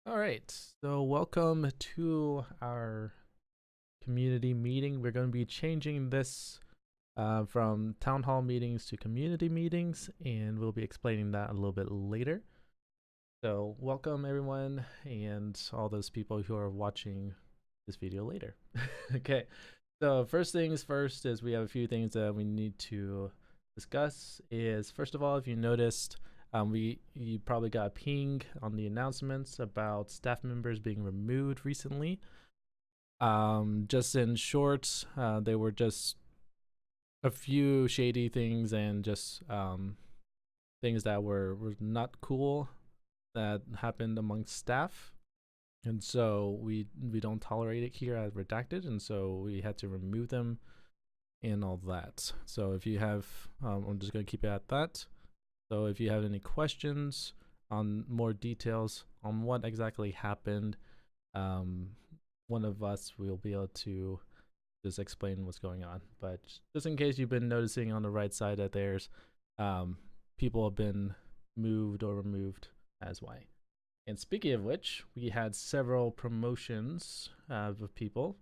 All right, so welcome to our community meeting. We're going to be changing this from town hall meetings to community meetings, and we'll be explaining that a little bit later. So, welcome everyone, and all those people who are watching this video later. Okay, so first things first is we have a few things that we need to discuss. Is first of all, if you noticed, you probably got a ping on the announcements about staff members being removed recently. Just in short, they were just a few shady things and just things that were not cool that happened amongst staff. And so we don't tolerate it here at Redacted, and so we had to remove them and all that. So if you have, I'm just gonna keep it at that. So if you have any questions on more details on what exactly happened, um, one of us will be able to just explain what's going on. But just in case you've been noticing on the right side that there's people have been moved or removed as why. And speaking of which, we had several promotions of people.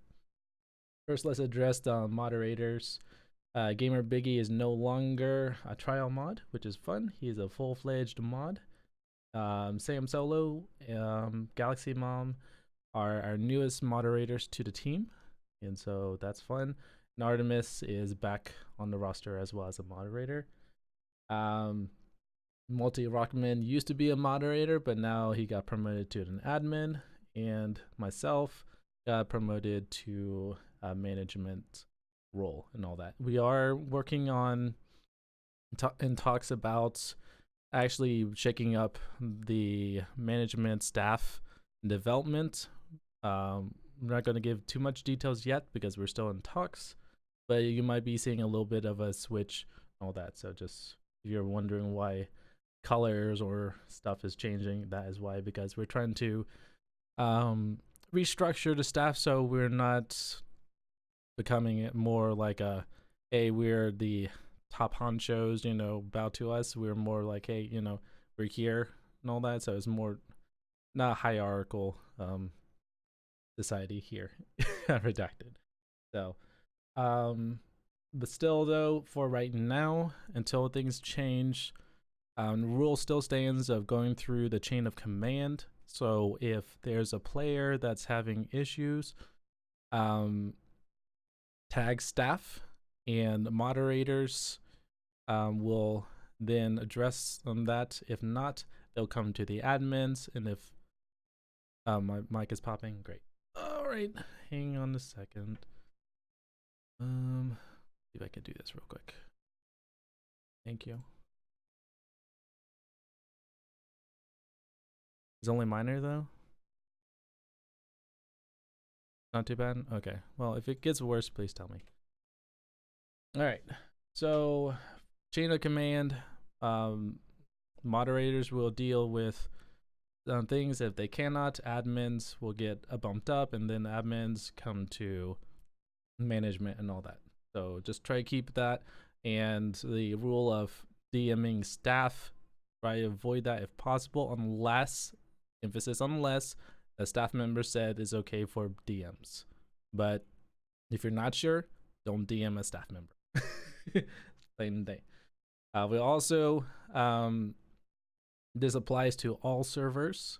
First, let's address the moderators. Gamer Biggie is no longer a trial mod, which is fun. He is a full-fledged mod. Sam Solo, Galaxy Mom are our newest moderators to the team, and so that's fun. And Artemis is back on the roster as well as a moderator. Multi Rockman used to be a moderator, but now he got promoted to an admin, and myself got promoted to a management role and all that. We are working on in talks about actually shaking up the management staff development. I'm not going to give too much details yet because we're still in talks, but you might be seeing a little bit of a switch, all that. So just if you're wondering why colors or stuff is changing, that is why, because we're trying to restructure the staff so we're not becoming more like a, hey, we're the top honchos, bow to us. We're more like, hey, we're here and all that. So it's more not hierarchical society here redacted. So but still though, for right now, until things change, the rule still stands of going through the chain of command. So if there's a player that's having issues, tag staff and moderators will then address that. If not, they'll come to the admins. And if my mic is popping, great. All right, hang on a second. See if I can do this real quick. Thank you. It's only minor though. Not too bad. Okay. Well, if it gets worse, please tell me. All right. So, chain of command. Moderators will deal with things. If they cannot, admins will get bumped up, and then admins come to management and all that. So just try to keep that. And the rule of DMing staff, try to avoid that if possible, unless, emphasis unless, a staff member said is okay for DMs. But if you're not sure, don't DM a staff member. Plain day. We also, this applies to all servers.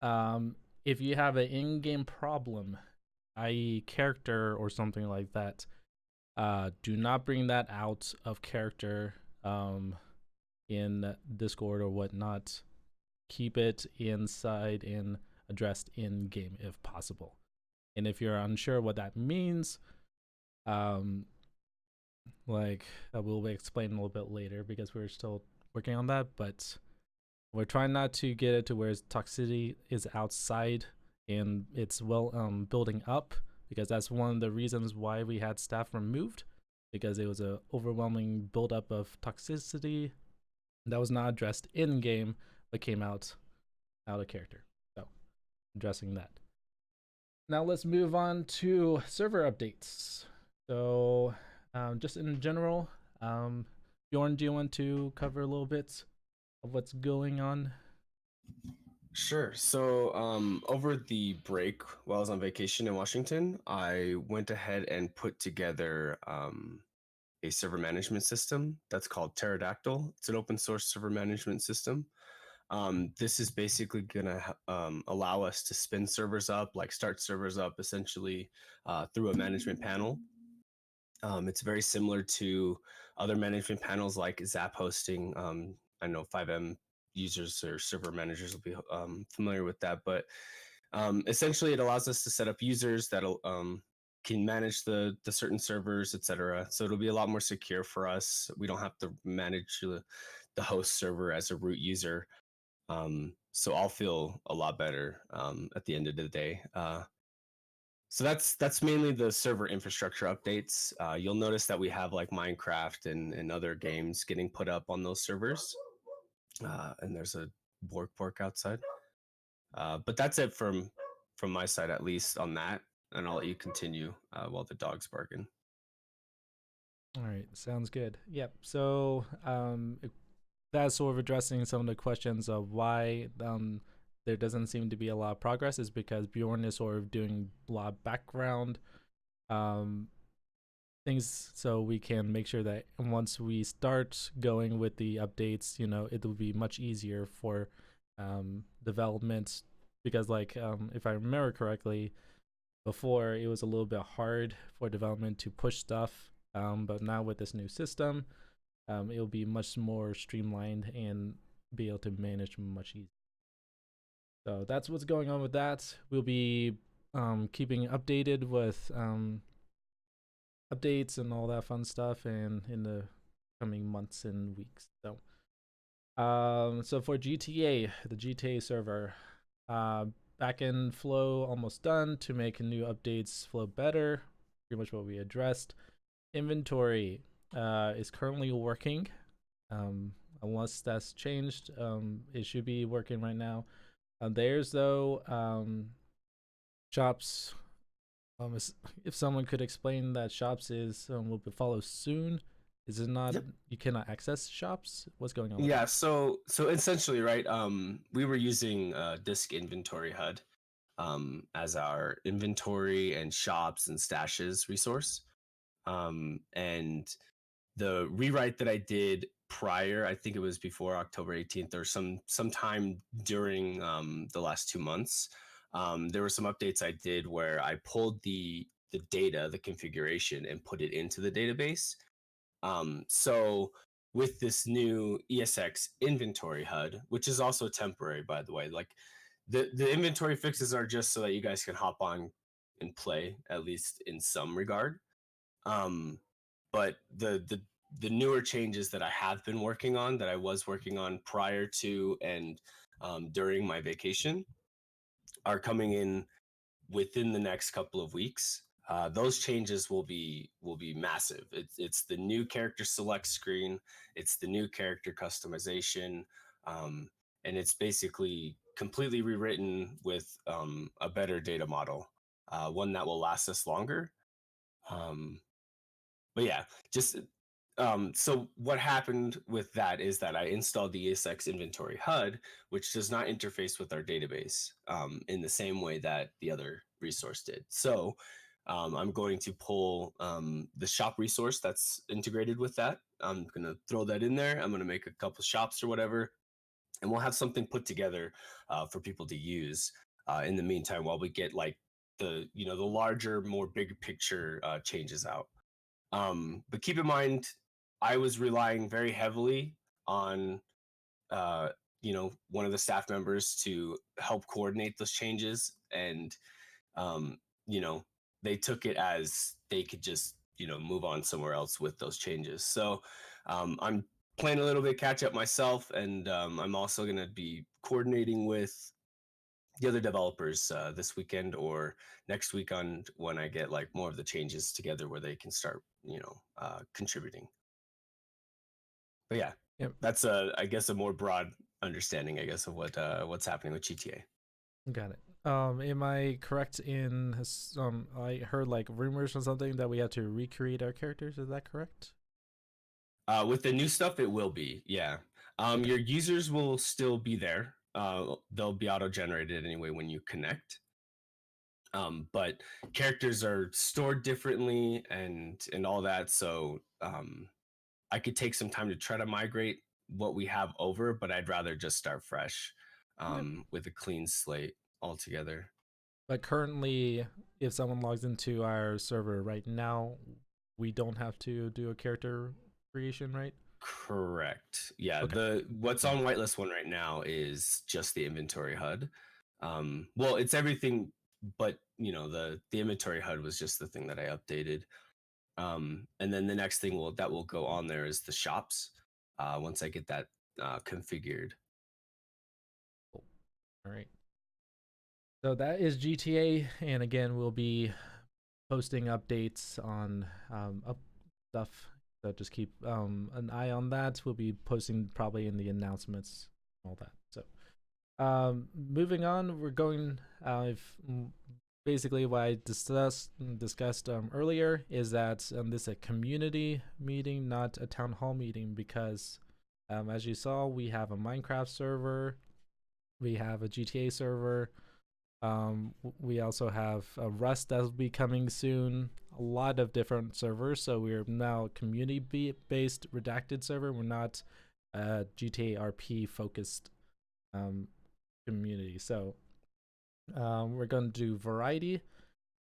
If you have an in-game problem, i.e. character or something like that, do not bring that out of character in Discord or whatnot. Keep it inside and addressed in game if possible. And if you're unsure what that means, we'll explain a little bit later because we're still working on that, but we're trying not to get it to where toxicity is outside and it's building up, because that's one of the reasons why we had staff removed, because it was an overwhelming buildup of toxicity that was not addressed in game but came out of character. So addressing that. Now let's move on to server updates. So just in general, Bjorn, do you want to cover a little bit of what's going on? Sure. So, over the break while I was on vacation in Washington, I went ahead and put together a server management system that's called Pterodactyl. It's an open source server management system. This is basically going to allow us to spin servers up, like start servers up essentially through a management panel. It's very similar to other management panels like Zap hosting. I know 5M users or server managers will be familiar with that, but essentially it allows us to set up users that can manage the certain servers, etc. So it'll be a lot more secure for us. We don't have to manage the host server as a root user. So I'll feel a lot better at the end of the day. So that's mainly the server infrastructure updates. You'll notice that we have like Minecraft and other games getting put up on those servers. And there's a Bork outside. But that's it from my side, at least on that. And I'll let you continue while the dog's barking. All right, sounds good. Yep. So that's sort of addressing some of the questions of why there doesn't seem to be a lot of progress is because Bjorn is sort of doing a lot of background um, things so we can make sure that once we start going with the updates, it will be much easier for development because like if I remember correctly, before it was a little bit hard for development to push stuff, but now with this new system, it'll be much more streamlined and be able to manage much easier. So that's what's going on with that. We'll be keeping updated with updates and all that fun stuff, and in the coming months and weeks. So for GTA, the GTA server, backend flow almost done to make new updates flow better. Pretty much what we addressed. Inventory is currently working. Unless that's changed, it should be working right now. There's though shops. If someone could explain that shops is will be follow soon. Is it not? Yep. You cannot access shops. What's going on with Yeah. that? So essentially, right. We were using disk inventory HUD as our inventory and shops and stashes resource. And the rewrite that I did prior, I think it was before October 18th or sometime during the last 2 months. There were some updates I did where I pulled the data, the configuration, and put it into the database. So with this new ESX inventory HUD, which is also temporary, by the way, like the inventory fixes are just so that you guys can hop on and play, at least in some regard. Um, but the newer changes that I have been working on, that I was working on prior to and during my vacation, are coming in within the next couple of weeks. Those changes will be massive. It's the new character select screen, it's the new character customization, um, and it's basically completely rewritten with a better data model, one that will last us longer. Um, but yeah, just so what happened with that is that I installed the ESX inventory HUD, which does not interface with our database in the same way that the other resource did. So I'm going to pull the shop resource that's integrated with that. I'm going to throw that in there. I'm going to make a couple shops or whatever, and we'll have something put together for people to use in the meantime while we get like the larger, more big picture changes out. But keep in mind, I was relying very heavily on uh, one of the staff members to help coordinate those changes, and um, you know they took it as they could just move on somewhere else with those changes. So I'm playing a little bit catch up myself, and I'm also going to be coordinating with the other developers this weekend or next week on when I get like more of the changes together where they can start, contributing. But yeah, Yep, that's I guess a more broad understanding, I guess, of what's happening with GTA. got it. Am I correct in I heard like rumors or something that we had to recreate our characters? Is that correct? With the new stuff, it will be, yeah. Okay. Your users will still be there. they'll be auto generated anyway when you connect. But characters are stored differently and all that. So I could take some time to try to migrate what we have over, but I'd rather just start fresh Okay. with a clean slate altogether. But currently, if someone logs into our server right now, we don't have to do a character creation, right? Correct. Yeah. Okay. The what's Cool. on whitelist one right now is just the inventory HUD. Well, it's everything, but the inventory HUD was just the thing that I updated. And then the next thing that will go on there is the shops. Once I get that configured. Cool. All right. So that is GTA, and again, we'll be posting updates on stuff. So just keep an eye on that. We'll be posting probably in the announcements, all that. So moving on, we're going. Basically what I discussed earlier is that this is a community meeting, not a town hall meeting, because as you saw, we have a Minecraft server, we have a GTA server, we also have a Rust that will be coming soon. A lot of different servers. So we're now community-based redacted server. We're not GTA RP focused community. So we're going to do variety.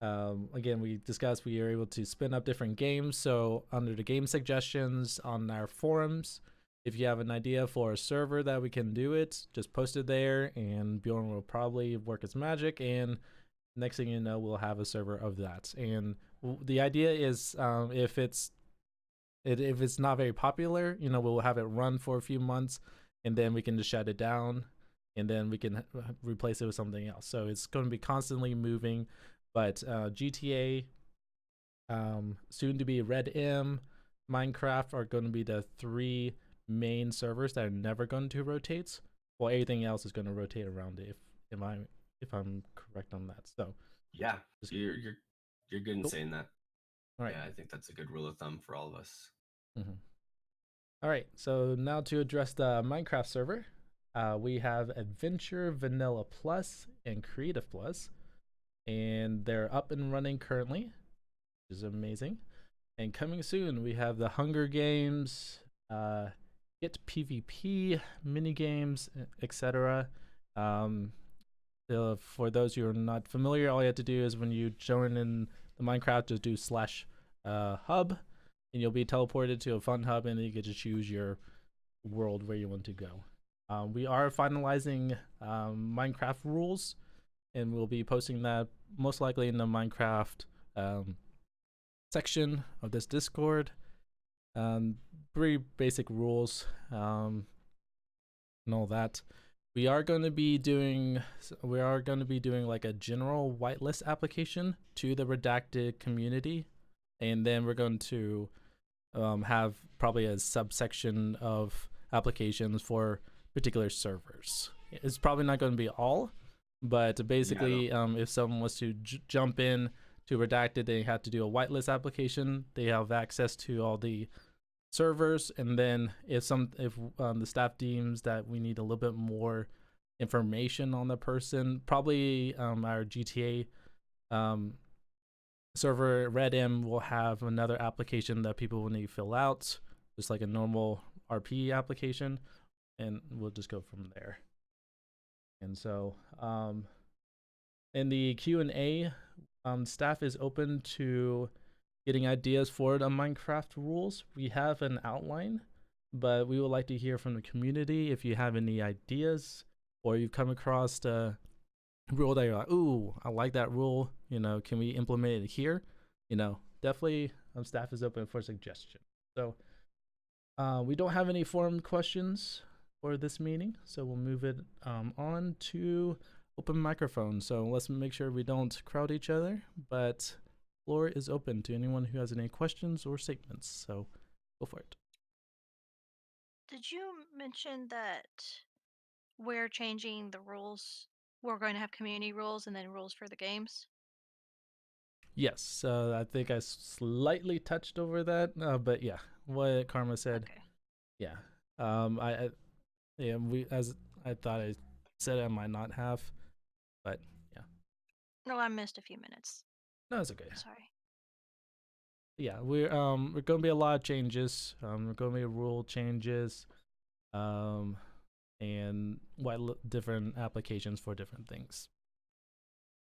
Again, we discussed we are able to spin up different games. So under the game suggestions on our forums, if you have an idea for a server that we can do it, just post it there, and Bjorn will probably work his magic. And next thing you know, we'll have a server of that. And the idea is, if it's not very popular, we'll have it run for a few months, and then we can just shut it down, and then we can replace it with something else. So it's going to be constantly moving. But GTA, soon to be Red M, Minecraft are going to be the three main servers that are never going to rotate. Well, everything else is going to rotate around it. If I'm correct on that. So Yeah, just, you're good in cool. saying that. All right. Yeah, I think that's a good rule of thumb for all of us. Mm-hmm. All right. So now to address the Minecraft server, we have Adventure, Vanilla Plus, and Creative Plus, and they're up and running currently, which is amazing. And coming soon, we have the Hunger Games, Get PvP, mini games, etc. For those who are not familiar, all you have to do is when you join in the Minecraft, just do /hub, and you'll be teleported to a fun hub, and then you get to choose your world where you want to go. We are finalizing Minecraft rules, and we'll be posting that most likely in the Minecraft section of this Discord. Pretty basic rules and all that. We are going to be doing like a general whitelist application to the redacted community, and then we're going to have probably a subsection of applications for particular servers. It's probably not going to be all, but basically, if someone was to jump in to redacted, they have to do a whitelist application. They have access to all the servers, and then if the staff deems that we need a little bit more information on the person, probably our GTA server RedM will have another application that people will need to fill out, just like a normal RP application, and we'll just go from there. And so in the Q&A, staff is open to getting ideas for the Minecraft rules. We have an outline, but we would like to hear from the community if you have any ideas, or you've come across a rule that you're like, ooh, I like that rule. Can we implement it here? Definitely staff is open for suggestion. So we don't have any forum questions for this meeting, so we'll move it on to open microphone. So let's make sure we don't crowd each other, but floor is open to anyone who has any questions or statements. So go for it. Did you mention that we're changing the rules? We're going to have community rules and then rules for the games? Yes, I think I slightly touched over that, but yeah, what Karma said. Okay. Yeah, yeah, we as I thought I said I might not have, but yeah, No, I missed a few minutes. no, it's okay. Sorry. Yeah, we're gonna be a lot of changes. We're gonna be rule changes, and different applications for different things.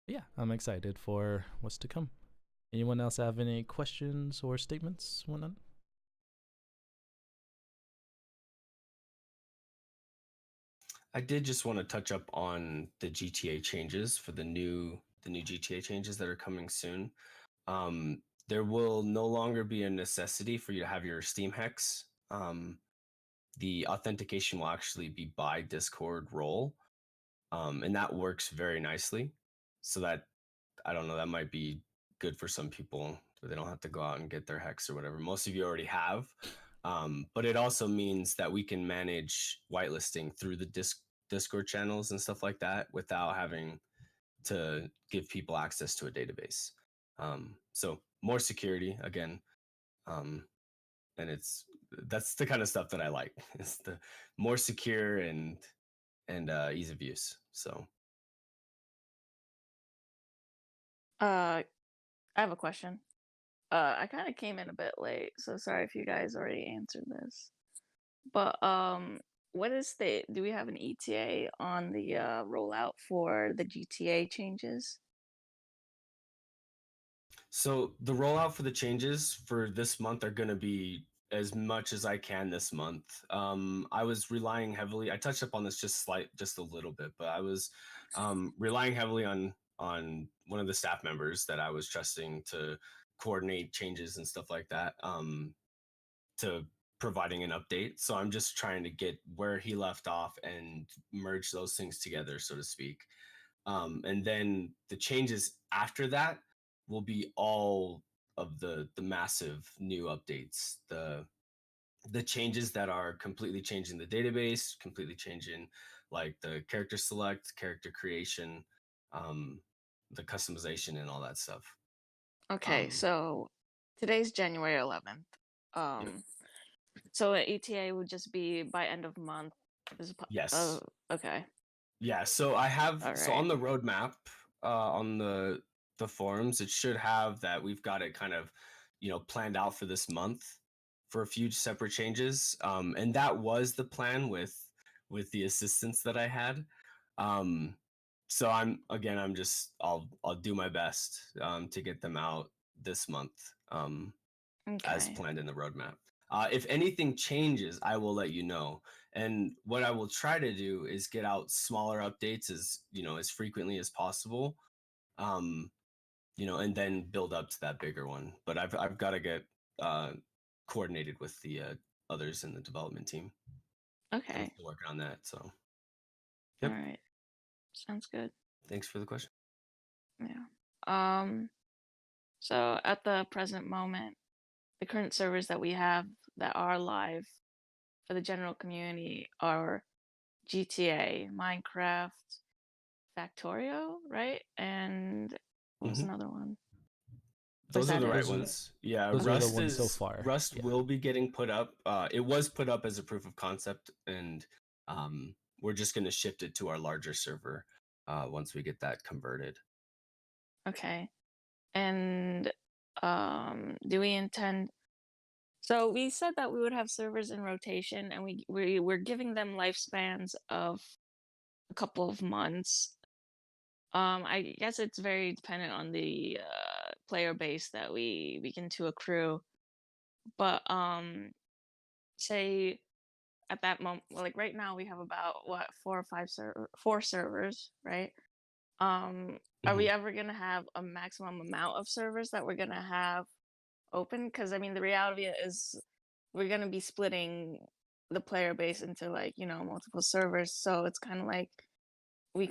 But yeah, I'm excited for what's to come. Anyone else have any questions or statements? I did just want to touch up on the GTA changes for the new GTA changes that are coming soon. There will no longer be a necessity for you to have your Steam hex. The authentication will actually be by Discord role, and that works very nicely. So that, I don't know, that might be good for some people, where they don't have to go out and get their hex or whatever. Most of you already have, but it also means that we can manage whitelisting through the Discord channels and stuff like that without having to give people access to a database. So more security again, and that's the kind of stuff that I like. It's the more secure and ease of use. So I have a question. I kind of came in a bit late, so sorry if you guys already answered this. But what is do we have an ETA on the rollout for the GTA changes? So the rollout for the changes for this month are going to be as much as I can this month. I was relying heavily. I touched up on this just a little bit, but I was relying heavily on one of the staff members that I was trusting to coordinate changes and stuff like that. To providing an update. So I'm just trying to get where he left off and merge those things together, so to speak. And then the changes after that will be all of the massive new updates, the changes that are completely changing the database, completely changing like the character select, character creation, um, the customization, and all that stuff. Okay, Um, so today's January 11th. yep. So an ETA would just be by end of month. Yes. Okay. Yeah, so I have All so right. on the roadmap, on the forums, it should have that we've got it kind of, planned out for this month for a few separate changes. And that was the plan with the assistance that I had. Um, so I'm just I'll do my best to get them out this month. As Okay. planned in the roadmap. If anything changes, I will let you know. And what I will try to do is get out smaller updates as frequently as possible. Um, and then build up to that bigger one. But I've got to get uh, coordinated with the others in the development team. I'm Okay. still working on that. So, All yep. right. Sounds good. Thanks for the question. Yeah. So at the present moment, the current servers that we have that are live for the general community are GTA, Minecraft, Factorio, right? And what was hmm another one? Or is Those are that the it? right Those are ones. Yeah, those are the Rust ones so is far. Rust Yeah. will be getting put up. It was put up as a proof of concept, and we're just going to shift it to our larger server once we get that converted. Okay. And do we intend so we said that we would have servers in rotation and we're giving them lifespans of a couple of months. I guess it's very dependent on the player base that we begin to accrue. But say at that moment, well, like right now we have about what 4 servers, right? Are we hmm ever gonna have a maximum amount of servers that we're gonna have open? Because I mean, the reality is we're gonna be splitting the player base into like multiple servers, so it's kind of like we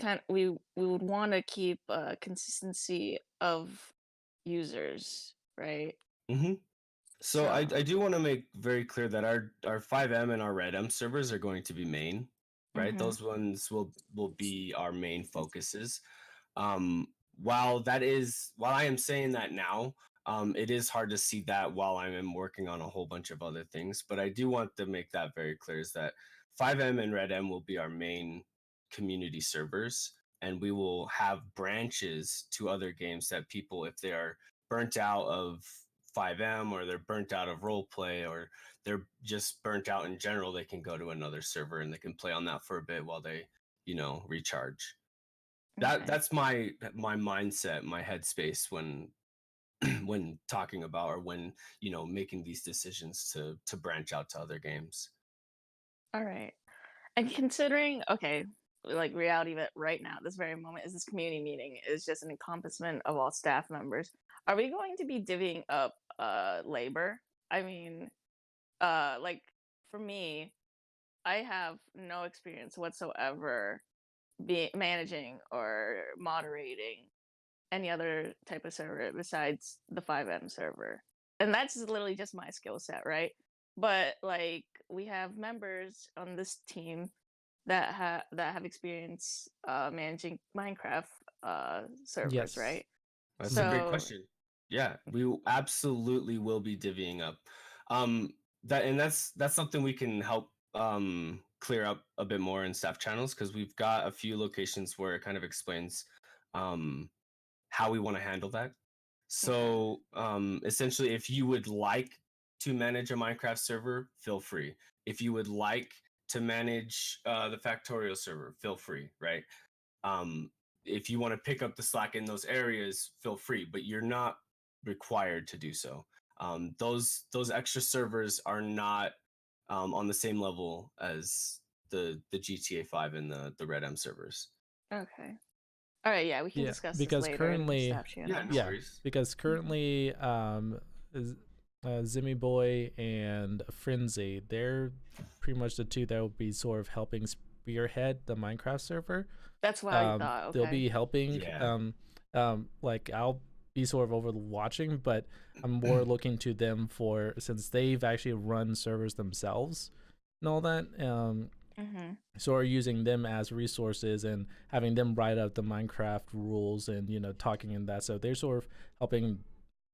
would want to keep consistency of users, right? hmm So I So, do want to make very clear that our 5M and our RedM servers are going to be main, right? mm-hmm, Those ones will be our main focuses. While I am saying that now, it is hard to see that while I'm working on a whole bunch of other things. But I do want to make that very clear: is that 5M and RedM will be our main community servers, and we will have branches to other games that people, if they are burnt out of 5M or they're burnt out of role play or they're just burnt out in general, they can go to another server and they can play on that for a bit while they, recharge. Okay. That's my mindset, my headspace when when talking about or when making these decisions to branch out to other games. All right. And considering, okay, like reality that right now, this very moment, is this community meeting is just an encompassment of all staff members. Are we going to be divvying up labor? I mean, like for me, I have no experience whatsoever be managing or moderating any other type of server besides the 5M server. And that's literally just my skill set, right? But like we have members on this team that have experience managing Minecraft servers, Yes. right? That's a great So question. Yeah, absolutely will be divvying up. Um, that's something we can help clear up a bit more in staff channels, because we've got a few locations where it kind of explains um, how we want to handle that. okay, So essentially, if you would like to manage a Minecraft server, feel free. If you would like to manage the Factorial server, feel free, right? um, if you want to pick up the slack in those areas, feel free, but you're not required to do so. Those extra servers are not on the same level as the GTA 5 and the Red M servers. okay, all right, yeah, we can Yeah, discuss this because later in the currently, staff Yeah, channel. no yeah, worries. because currently, Zimmy Boy and Frenzy, they're pretty much the two that will be sort of helping spearhead the Minecraft server. That's what I thought. They'll Okay. be helping. Yeah. Like I'll be sort of over watching, but I'm more looking to them for, since they've actually run servers themselves and all that. Mm-hmm. So are using them as resources and having them write out the Minecraft rules and talking in that. So they're sort of helping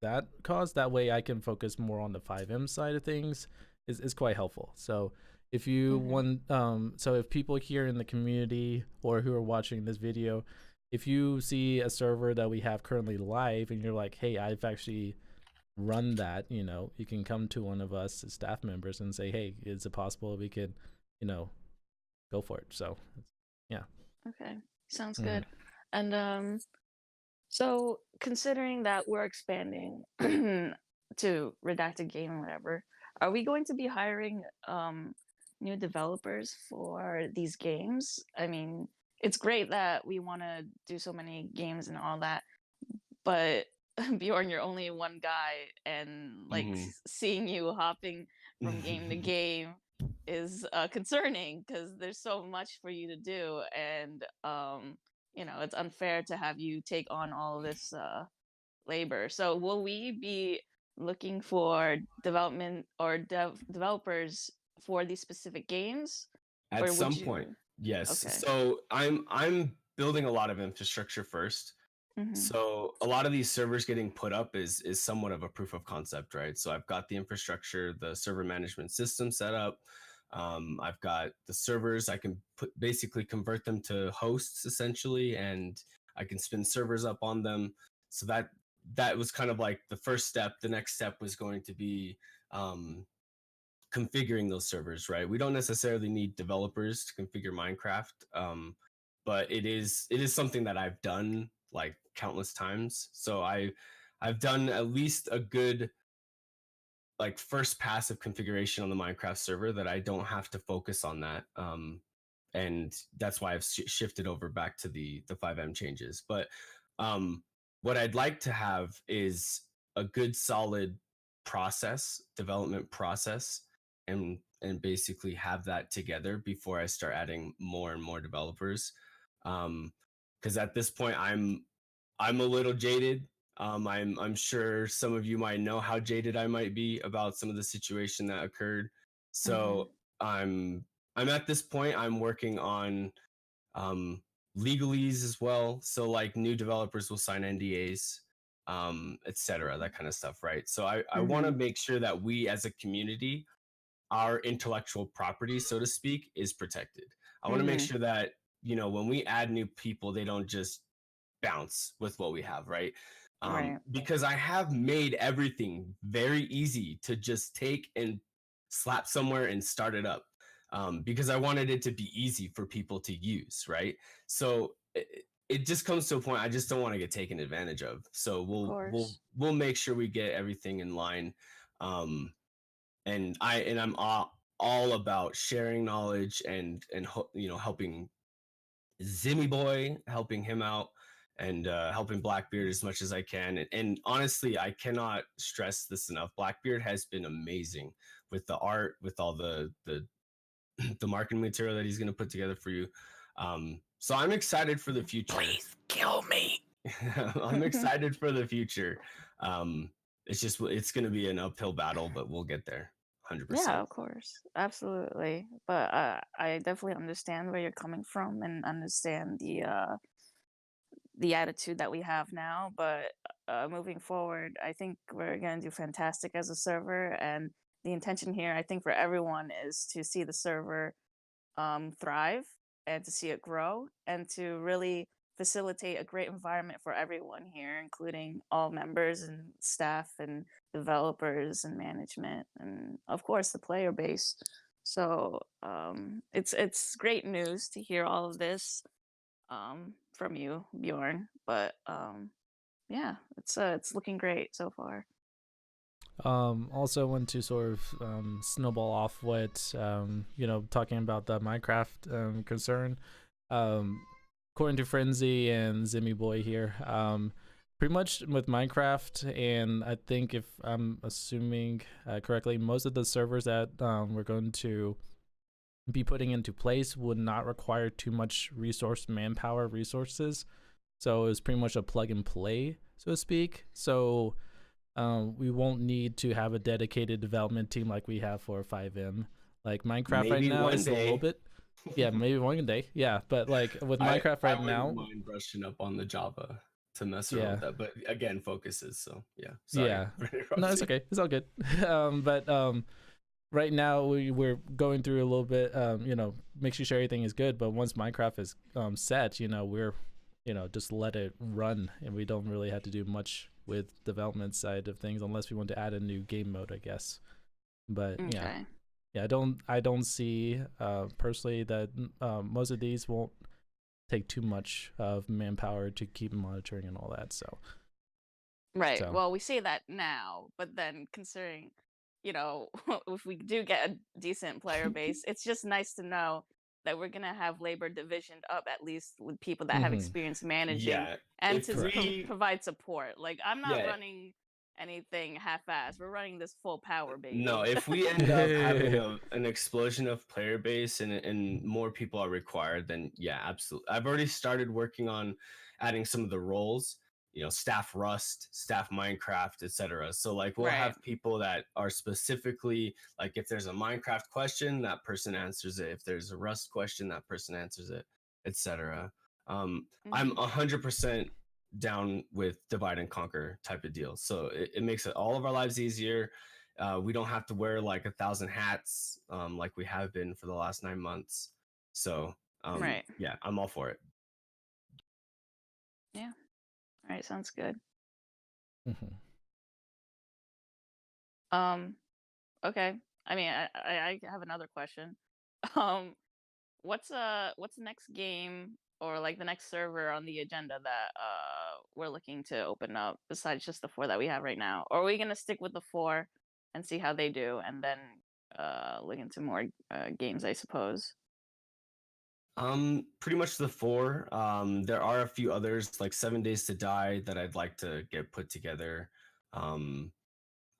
that cause. That way I can focus more on the 5M side of things is quite helpful. So if you Mm-hmm. want, so if people here in the community or who are watching this video, if you see a server that we have currently live and you're like, hey, I've actually run that, you can come to one of us as staff members and say, hey, is it possible we could, go for it. So yeah. Okay. Sounds Mhm. good. And so considering that we're expanding to Redacted Game or whatever, are we going to be hiring new developers for these games? I mean, it's great that we want to do so many games and all that, but Bjorn, you're only one guy, and like Mhm. seeing you hopping from game to game is concerning because there's so much for you to do, and it's unfair to have you take on all of this labor. So, will we be looking for development or developers for these specific games, At or would some point, you? yes. Okay. So I'm building a lot of infrastructure first. Mm-hmm. So a lot of these servers getting put up is somewhat of a proof of concept, right? So I've got the infrastructure, the server management system set up. I've got the servers. I can basically convert them to hosts essentially, and I can spin servers up on them. So that was kind of like the first step. The next step was going to be configuring those servers, right? We don't necessarily need developers to configure Minecraft, but it is something that I've done like countless times. So I've done at least a good like first pass of configuration on the Minecraft server that I don't have to focus on that. And that's why I've shifted over back to the 5M changes. But um, what I'd like to have is a good solid development process, and basically have that together before I start adding more and more developers. Because at this point I'm a little jaded. I'm sure some of you might know how jaded I might be about some of the situation that occurred. Mm-hmm. So I'm at this point. I'm working on um, legalese as well. So like new developers will sign NDAs, etc. That kind of stuff, right? So I want to Mm-hmm. make sure that we as a community, our intellectual property, so to speak, is protected. I want to make Mm-hmm. sure that when we add new people, they don't just bounce with what we have, right? Right. Because I have made everything very easy to just take and slap somewhere and start it up, because I wanted it to be easy for people to use, right? So it just comes to a point I just don't want to get taken advantage of. So Of we'll course. we'll make sure we get everything in line, and I'm all about sharing knowledge and helping Zimmy Boy, helping him out, and helping Blackbeard as much as I can. And honestly, I cannot stress this enough. Blackbeard has been amazing with the art, with all the the marketing material that he's going to put together for you. So I'm excited for the future. Please kill me. I'm excited for the future. It's going to be an uphill battle, but we'll get there. 100%. Yeah, of course. Absolutely. But I definitely understand where you're coming from and understand the attitude that we have now. But moving forward, I think we're going to do fantastic as a server. And the intention here, I think, for everyone is to see the server thrive and to see it grow and to really facilitate a great environment for everyone here, including all members and staff and developers and management and of course the player base. So it's great news to hear all of this from you, Bjorn. But yeah, it's looking great so far. Also want to sort of snowball off what talking about the Minecraft concern. According to Frenzy and Zimmy Boy here, pretty much with Minecraft, and I think if I'm assuming correctly, most of the servers that we're going to be putting into place would not require too much manpower resources. So it's pretty much a plug and play, so to speak. So we won't need to have a dedicated development team like we have for 5M. Like Minecraft Maybe right now one is a day. little bit. Yeah, maybe one day. Yeah, but like with Minecraft right I now, wouldn't mind brushing up on the Java to mess around yeah, with that. But again, focuses. So yeah, sorry. yeah. for No, it's interrupting. okay. It's all good. But right now we're going through a little bit. Making sure everything is good. But once Minecraft is set, we're just let it run, and we don't really have to do much with development side of things unless we want to add a new game mode, I guess. But Okay. yeah, I don't see personally that most of these won't take too much of manpower to keep monitoring and all that. So Right. So. Well, we say that now, but then considering, if we do get a decent player base, it's just nice to know that we're gonna have labor divisioned up at least with people that have Mhm. experience managing Yeah, and if to we provide support. Like I'm not yeah running anything half-assed. We're running this full power, baby. no, if we end up having an explosion of player base and more people are required, then yeah, absolutely. I've already started working on adding some of the roles, staff Rust, staff Minecraft, etc. So like we'll Right. have people that are specifically like if there's a Minecraft question, that person answers it. If there's a Rust question, that person answers it, etc. I'm 100% down with divide and conquer type of deal. So it makes it all of our lives easier. We don't have to wear like 1,000 hats like we have been for the last 9 months. So Right. yeah, I'm all for it. Yeah. All right. Sounds good. Mhm. Okay. I mean, I have another question. Um, what's the next game or like the next server on the agenda that we're looking to open up besides just the four that we have right now? Or are we gonna stick with the four and see how they do and then look into more games, I suppose? Pretty much the four. There are a few others like 7 Days to Die that I'd like to get put together. Um,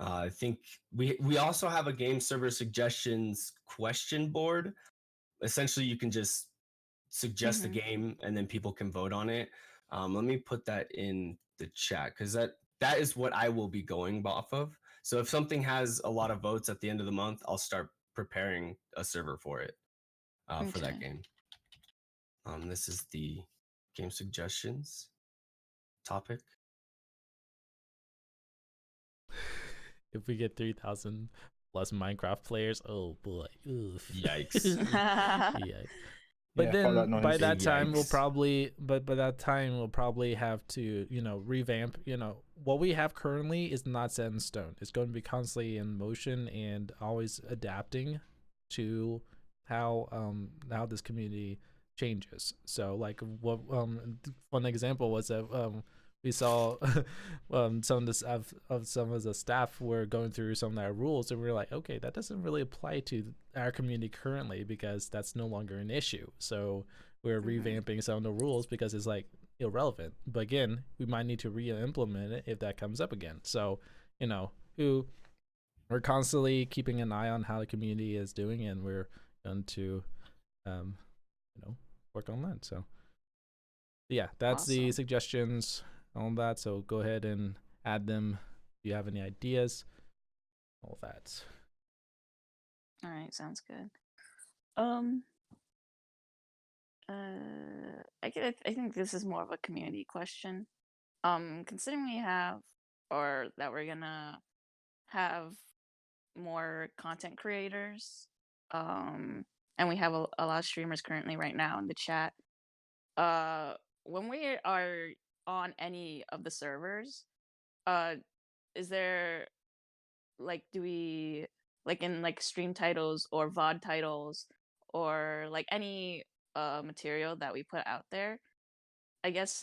I think we also have a game server suggestions question board. Essentially, you can just suggest the Mm-hmm. game and then people can vote on it. Let me put that in the chat because that is what I will be going off of. So if something has a lot of votes at the end of the month, I'll start preparing a server for it for that Okay. game. This is the game suggestions topic. If we get 3,000 plus Minecraft players, oh boy. Oof. Yikes. Yeah. But Yeah, fuck that then by noise. that time we'll Yikes. probably have to, revamp, what we have currently is not set in stone. It's going to be constantly in motion and always adapting to how this community changes. So like what one example was that we saw some of this of some of the staff were going through some of our rules, and we were like, okay, that doesn't really apply to our community currently because that's no longer an issue. So we're revamping some of the rules because it's like irrelevant. But again, we might need to re-implement it if that comes up again. So we're constantly keeping an eye on how the community is doing, and we're going to work on that. So yeah, that's the Awesome. suggestions on that. So go ahead and add them if you have any ideas, all that. All right, sounds good. I think this is more of a community question. Considering we have, or that we're gonna have more content creators, and we have a lot of streamers currently right now in the chat. When we are on any of the servers, uh, is there like do we like in like stream titles or VOD titles or like any material that we put out there? I guess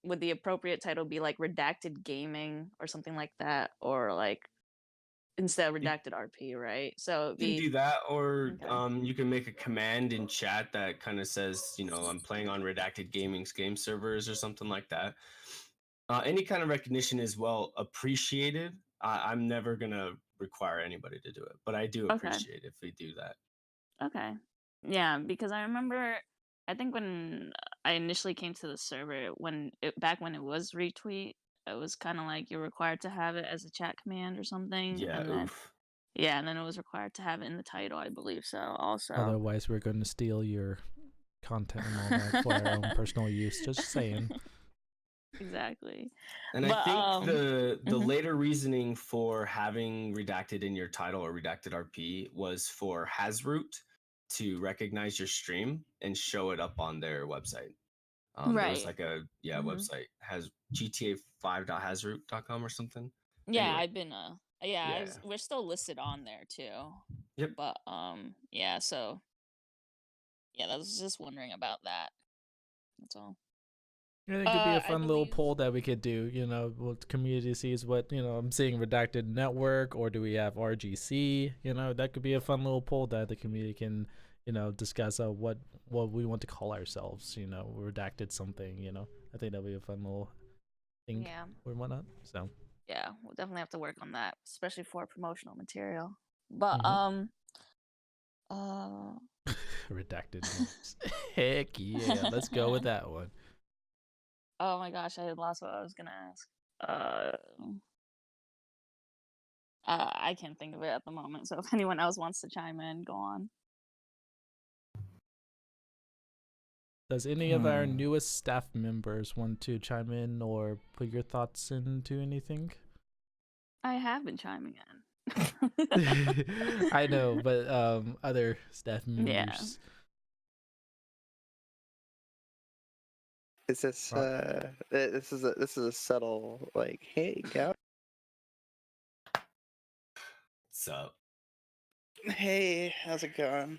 would the appropriate title be like redacted gaming or something like that, or like instead of You redacted RP, right? So it'd can be do that, or okay. you can make a command in chat that kind of says, I'm playing on Redacted Gaming's game servers or something like that. Any kind of recognition is well appreciated. I'm never gonna require anybody to do it, but I do Okay. appreciate if we do that. Okay. Yeah, because I remember I think when I initially came to the server back when it was retweet, it was kind of like you're required to have it as a chat command or something, Yeah, and then oof. yeah, and then it was required to have it in the title, I believe so also. Otherwise, we're going to steal your content and all that for our own personal use. Just saying. Exactly. And I But think the mhm. later reasoning for having redacted in your title or redacted RP was for Hasroot to recognize your stream and show it up on their website. There was Right. like a Mhm. website has GTA5.hasroot.com or something. Yeah, Anyway, I've been yeah. we're still listed on there too. Yep. But yeah, so yeah, I was just wondering about that. That's all. I think it could be a I fun little believe poll that we could do. What the community sees. What I'm seeing Redacted Network, or do we have RGC? That could be a fun little poll that the community can, discuss what we want to call ourselves. Redacted something. I think that'll be a fun little thing yeah. or whatnot. So Yeah, we'll definitely have to work on that, especially for promotional material. But uh Redacted names. Heck yeah, let's go with that one. oh my gosh, I lost what I was gonna ask. I can't think of it at the moment, so if anyone else wants to chime in, go on. Does any of our newest staff members want to chime in or put your thoughts into anything? I have been chiming in. I know, but other staff Yeah. members. Is this Rock? this is a subtle like, hey, Gout. What's up? Hey, how's it going?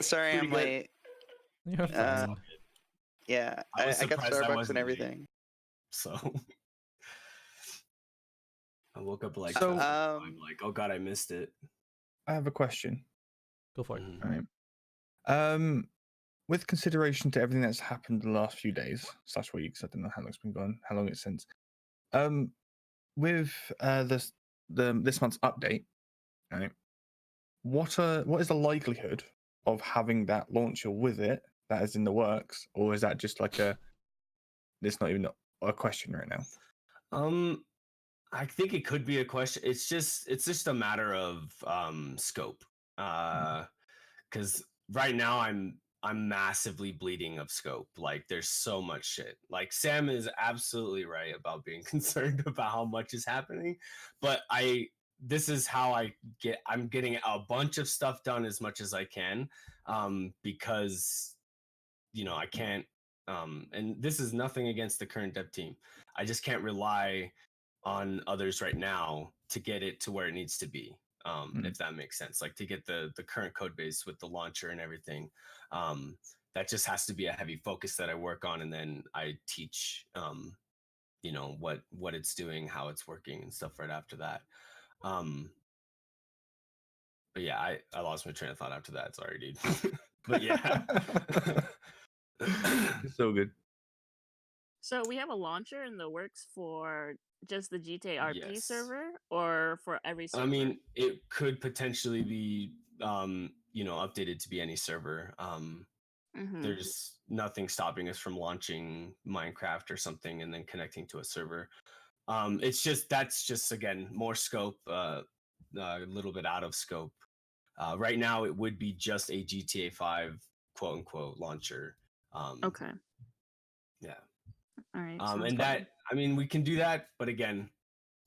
Sorry, Pretty I'm good. late. You're fine. Yeah, I was I got surprised I Starbucks and wasn't late. everything. So I woke up like So, I'm like, oh god, I missed it. I have a question. Go for it. Mhm. Right. With consideration to everything that's happened the last few days / weeks, I don't know how long it's been gone, how long it's since. With this month's update, right? What is the likelihood of having that launcher with it that is in the works, or is that just like it's not even a question right now? I think it could be a question. It's just a matter of scope. Because right now I'm massively bleeding of scope. Like there's so much shit. Like Sam is absolutely right about being concerned about how much is happening, but this is how I'm getting a bunch of stuff done as much as I can, because I can't, and this is nothing against the current dev team. I just can't rely on others right now to get it to where it needs to be. If that makes sense, like to get the current code base with the launcher and everything. That just has to be a heavy focus that I work on, and then I teach, what it's doing, how it's working, and stuff right after that. But yeah, I lost my train of thought after that. Sorry, dude. But yeah. It's so good. So we have a launcher in the works for just the GTA RP Yes. server, or for every server? I mean, it could potentially be, updated to be any server. There's nothing stopping us from launching Minecraft or something and then connecting to a server. That's just again more scope, a little bit out of scope. Right now, it would be just a GTA 5 quote unquote launcher. Okay. Yeah. All right. And that, I mean, we can do that, but again,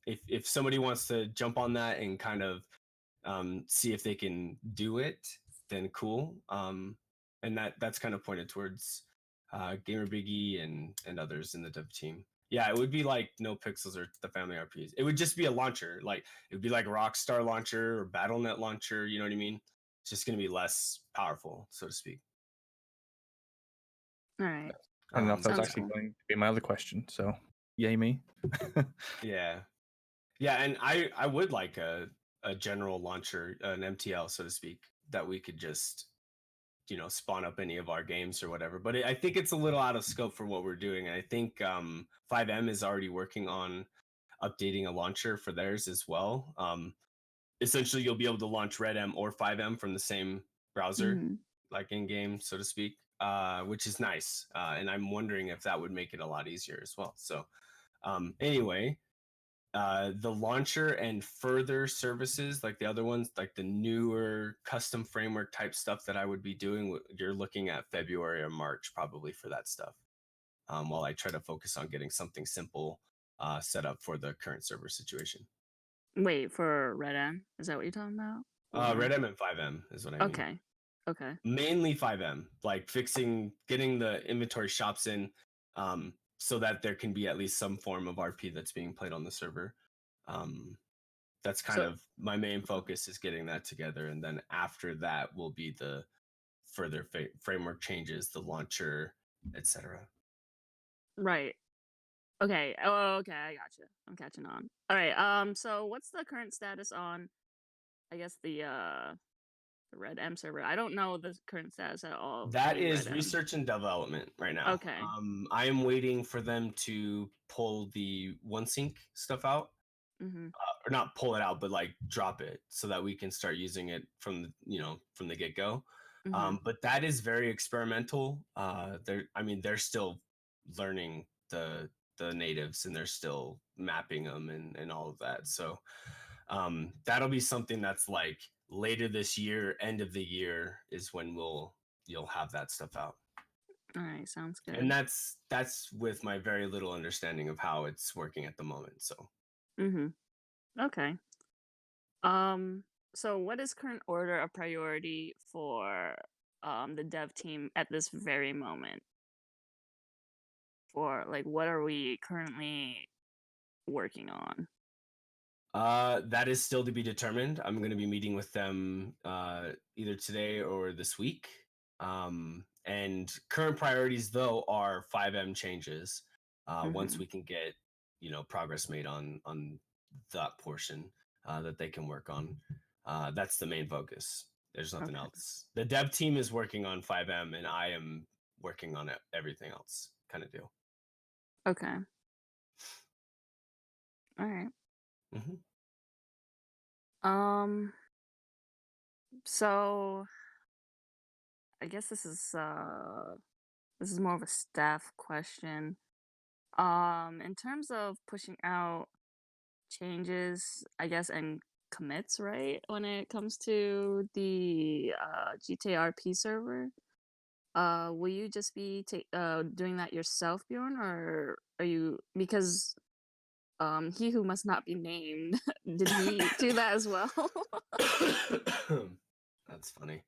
if somebody wants to jump on that and kind of see if they can do it, then cool. And that's kind of pointed towards Gamer Biggie and others in the dev team. Yeah, it would be like No Pixels or the Family RPs. It would just be a launcher. Like it would be like Rockstar launcher or BattleNet launcher. You know what I mean? It's just going to be less powerful, so to speak. All right. And enough. That's Sounds actually cool. going to be my other question. So, yay me. Yeah, and I would like a general launcher, an MTL, so to speak, that we could just spawn up any of our games or whatever. But I think it's a little out of scope for what we're doing. And I think 5M is already working on updating a launcher for theirs as well. Essentially, you'll be able to launch RedM or 5M from the same browser, like in game, so to speak, which is nice. And I'm wondering if that would make it a lot easier as well. So anyway, the launcher and further services, like the other ones, like the newer custom framework type stuff that I would be doing, you're looking at February or March probably for that stuff. While I try to focus on getting something simple set up for the current server situation. Wait, for RedM? Is that what you're talking about? RedM and 5M is what I mean. Okay. Mainly 5M, like getting the inventory shops in, so that there can be at least some form of RP that's being played on the server. That's kind of my main focus, is getting that together, and then after that will be the further framework changes, the launcher, etc. Right. Okay. Oh, okay. I gotcha. I'm catching on. All right. So what's the current status on, I guess, the RedM server? I don't know the current status at all. That is research and development right now. Okay. I am waiting for them to pull the OneSync stuff out. Or not pull it out, but like drop it so that we can start using it from the get-go. But that is very experimental. They're still learning the natives, and they're still mapping them and all of that. So that'll be something that's like later this year, end of the year is when you'll have that stuff out. All right, sounds good. And that's with my very little understanding of how it's working at the moment. So okay. So what is current order of priority for the dev team at this very moment? For like, what are we currently working on? That is still to be determined. I'm going to be meeting with them either today or this week. And current priorities though are 5M changes. Once we can get progress made on that portion that they can work on. That's the main focus. There's nothing else. The dev team is working on 5M, and I am working on everything else, kind of deal. Okay. All right. So I guess this is more of a staff question. In terms of pushing out changes, I guess, and commits, right? When it comes to the GTRP server, will you just be doing that yourself, Bjorn, or are you, because he who must not be named, did he do that as well? That's funny.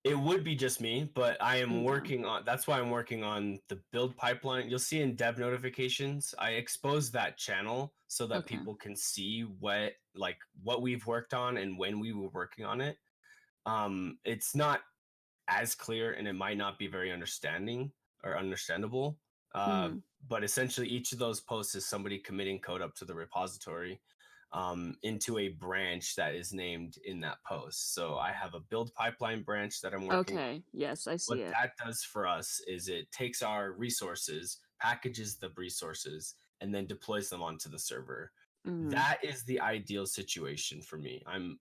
It would be just me, but I am Yeah. working on. That's why I'm working on the build pipeline. You'll see in dev notifications, I expose that channel so that Okay. people can see what we've worked on and when we were working on it. It's not as clear, and it might not be very understandable. Mhm. But essentially, each of those posts is somebody committing code up to the repository into a branch that is named in that post. So I have a build pipeline branch that I'm working on. Okay. Yes, I see What it. that does for us is it takes our resources, packages the resources, and then deploys them onto the server. Mhm. That is the ideal situation for me. I'm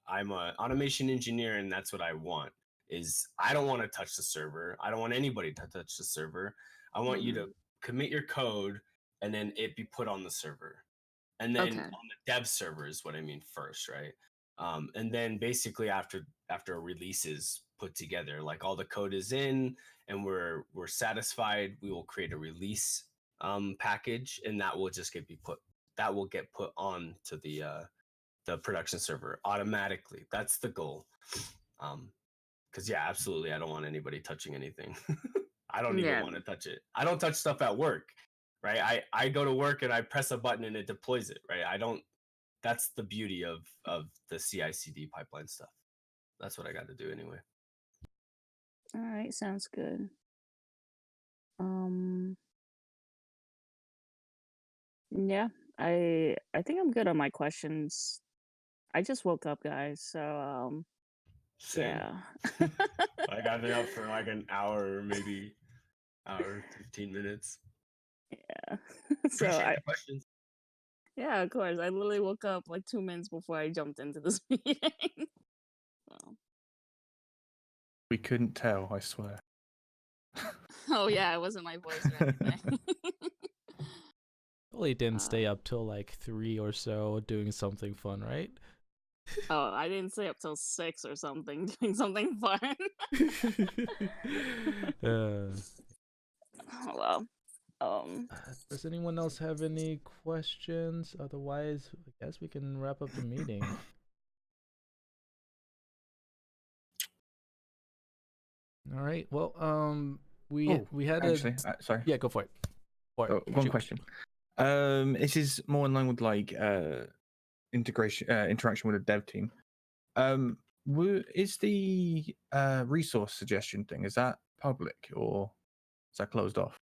an automation engineer, and that's what I want. Is I don't want to touch the server. I don't want anybody to touch the server. I want you to commit your code, and then it be put on the server, and then Okay. on the dev server is what I mean first, right? And then basically after a release is put together, like all the code is in, and we're satisfied, we will create a release package, and that will just get put on to the production server automatically. That's the goal. Because yeah, absolutely, I don't want anybody touching anything. I don't even Yeah. want to touch it. I don't touch stuff at work, right? I go to work and I press a button and it deploys it, right? I don't. That's the beauty of the CI/CD pipeline stuff. That's what I got to do anyway. All right. Sounds good. Yeah. I think I'm good on my questions. I just woke up, guys. So Same. yeah. Like I've been up for like an hour, maybe hour 15 minutes. Yeah. So Appreciate the questions. yeah, of course. I literally woke up like 2 minutes before I jumped into this meeting. So. We couldn't tell, I swear. Oh yeah, it wasn't my voice or anything. Totally didn't stay up till like 3 or so doing something fun, right? Oh, I didn't stay up till 6 or something doing something fun. uh, Oh, well. Does anyone else have any questions? Otherwise, I guess we can wrap up the meeting. All right. Well, we had actually, sorry. Yeah, go for it. One question. This is more in line with like interaction with a dev team. Is the resource suggestion thing, is that public or is that closed off?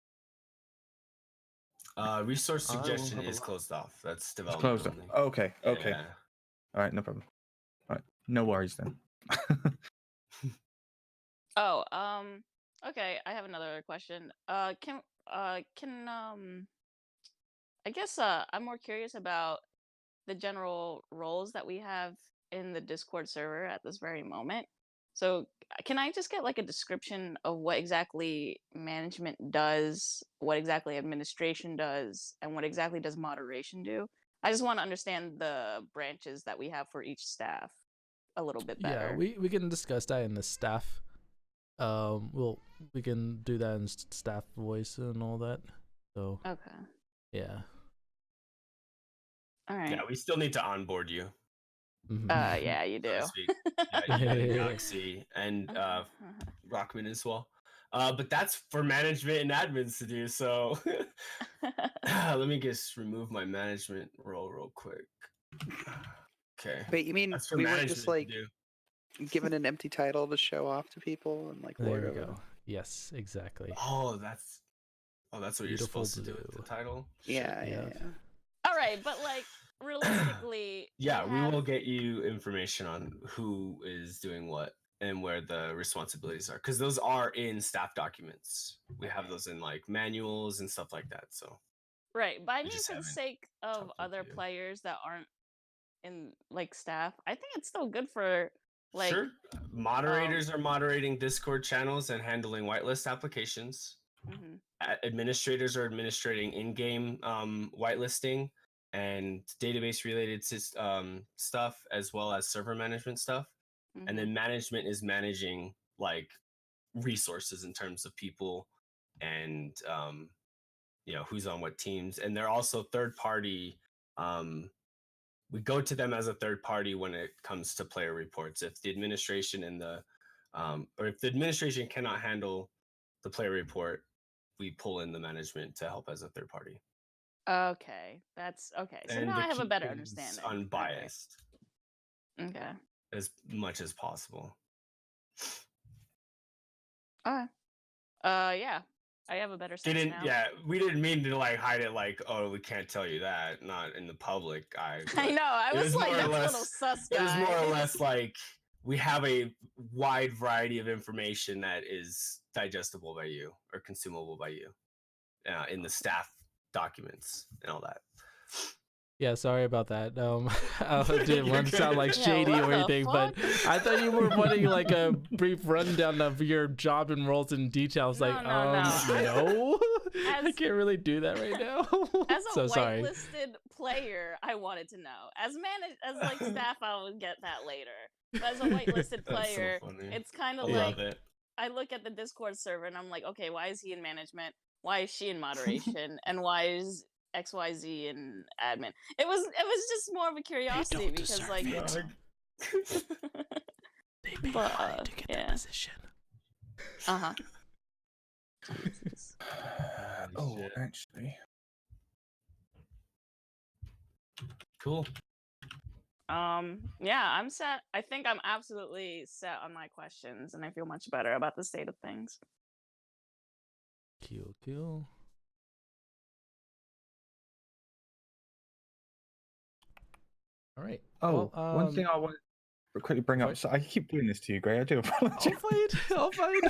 Resource I will suggestion have a is look. closed off. That's It's development closed off. only. Okay. Yeah. All right, no problem. All right, no worries then. Oh, okay, I have another question. Can I guess I'm more curious about the general roles that we have in the Discord server at this very moment. So, can I just get like a description of what exactly management does, what exactly administration does, and what exactly does moderation do? I just want to understand the branches that we have for each staff a little bit better. Yeah, we can discuss that in the staff. We can do that in staff voice and all that. So Okay. yeah. All right. Yeah, we still need to onboard you. Yeah, you So do. to speak. Yeah, you and Galaxy and Rockman as well. But that's for management and admins to do. So let me just remove my management role real quick. Okay. Wait, you mean That's for we weren't management just like to do. given an empty title to show off to people and like There lord we over go. them? Yes, exactly. Oh, that's what Beautiful you're supposed to do with blue. the title. Yeah, Shit. yeah. All right, but like realistically, Yeah, we will get you information on who is doing what and where the responsibilities are, because those are in staff documents. We have those in like manuals and stuff like that. So right, but I we mean, just for the haven't sake of talked with other you. players that aren't in like staff, I think it's still good for like Sure. Moderators are moderating Discord channels and handling whitelist applications. mhm. Administrators are administrating in-game whitelisting and database related stuff, as well as server management stuff. And then management is managing like resources in terms of people and who's on what teams, and they're also third party. We go to them as a third party when it comes to player reports. If the administration and or if the administration cannot handle the player report, we pull in the management to help as a third party. Okay, that's okay. So And now to I have a keep better things understanding. unbiased Okay. as much as possible. Okay. Yeah, I have a better sense now. We didn't mean to like hide it. Like, oh, we can't tell you that, not in the public eye. I know. I it was like, more or that's a less- little sus It was guy. more or less like we have a wide variety of information that is digestible by you or consumable by you in the staff documents and all that. Yeah, sorry about that. I didn't want to sound like shady what or the anything, but fuck? I thought you were wanting like a brief rundown of your job and roles in details. No, Like, no. no, I As- can't really do that right now. As a So sorry. whitelisted player, I wanted to know. As like staff, I would get that later. But as a whitelisted That's so player, funny. it's kind I of love like it. I look at the Discord server and I'm like, okay, why is he in management? Why is she in moderation? And why is XYZ in admin? It was just more of a curiosity because like They pay But, money to get yeah. the position. uh-huh. Oh, shit. actually, Cool. Yeah, I'm set. I think I'm absolutely set on my questions and I feel much better about the state of things. Cool. All right. oh, Well, one thing I want to quickly bring up. what? So I keep doing this to you, Gray. I do apologize. I'll fight.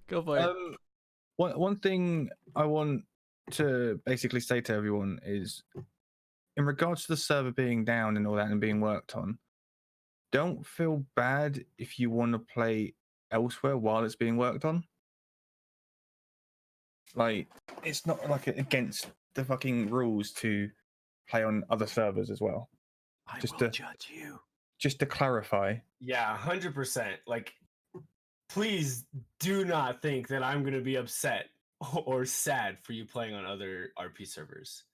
Go for it. One thing I want to basically say to everyone is, in regards to the server being down and all that and being worked on, don't feel bad if you want to play elsewhere while it's being worked on. Like, it's not like against the fucking rules to play on other servers as well. I just will to- judge you. Just to clarify. Yeah, 100%. Like, please do not think that I'm going to be upset or sad for you playing on other RP servers.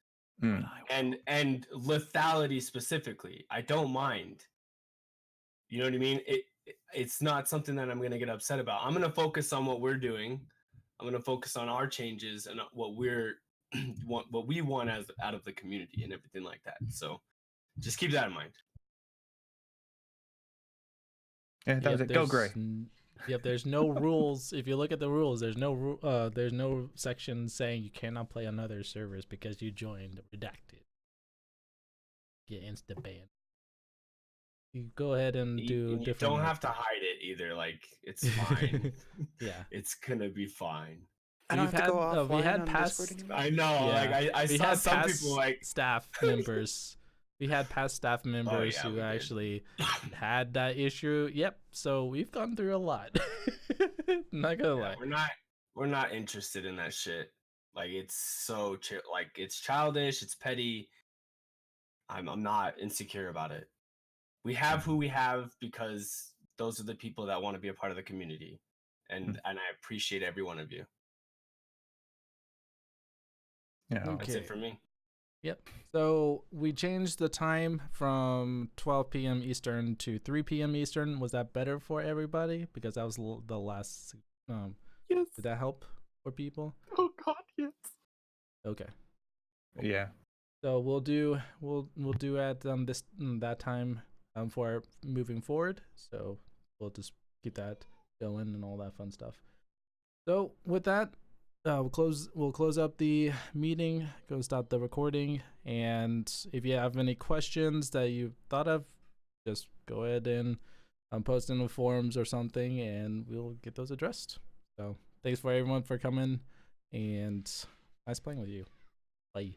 Mm. And lethality specifically, I don't mind. You know what I mean? It's not something that I'm going to get upset about. I'm going to focus on what we're doing. I'm going to focus on our changes and what what we want as out of the community and everything like that. So just keep that in mind. Yeah, that was it. Go, Gray. Yep, there's no rules. If you look at the rules, there's no section saying you cannot play on other servers because you joined Redacted. Get insta banned. You go ahead and do You different. don't have to hide it either. Like, it's fine. Yeah, It's gonna be fine. I don't We've have to go had- offline we had on past- Discord anymore? I know. Yeah. Like, I we saw had some past people like staff members. We had past staff members yeah, who we did. actually had that issue. Yep. So we've gone through a lot. Not gonna lie. we're not interested in that shit. Like, it's so like, it's childish, it's petty. I'm not insecure about it. We have who we have because those are the people that want to be a part of the community, and I appreciate every one of you. Yeah. That's it for me. Yep. So we changed the time from 12 p.m. Eastern to 3 p.m. Eastern. Was that better for everybody? Because that was the last. Yes. Did that help for people? Oh God, yes. Okay. Yeah. So we'll do at that time for moving forward. So we'll just keep that going and all that fun stuff. So with that, we'll close up the meeting. Go stop the recording. And if you have any questions that you thought of, just go ahead and post in the forums or something, and we'll get those addressed. So thanks for everyone for coming, and nice playing with you. Bye.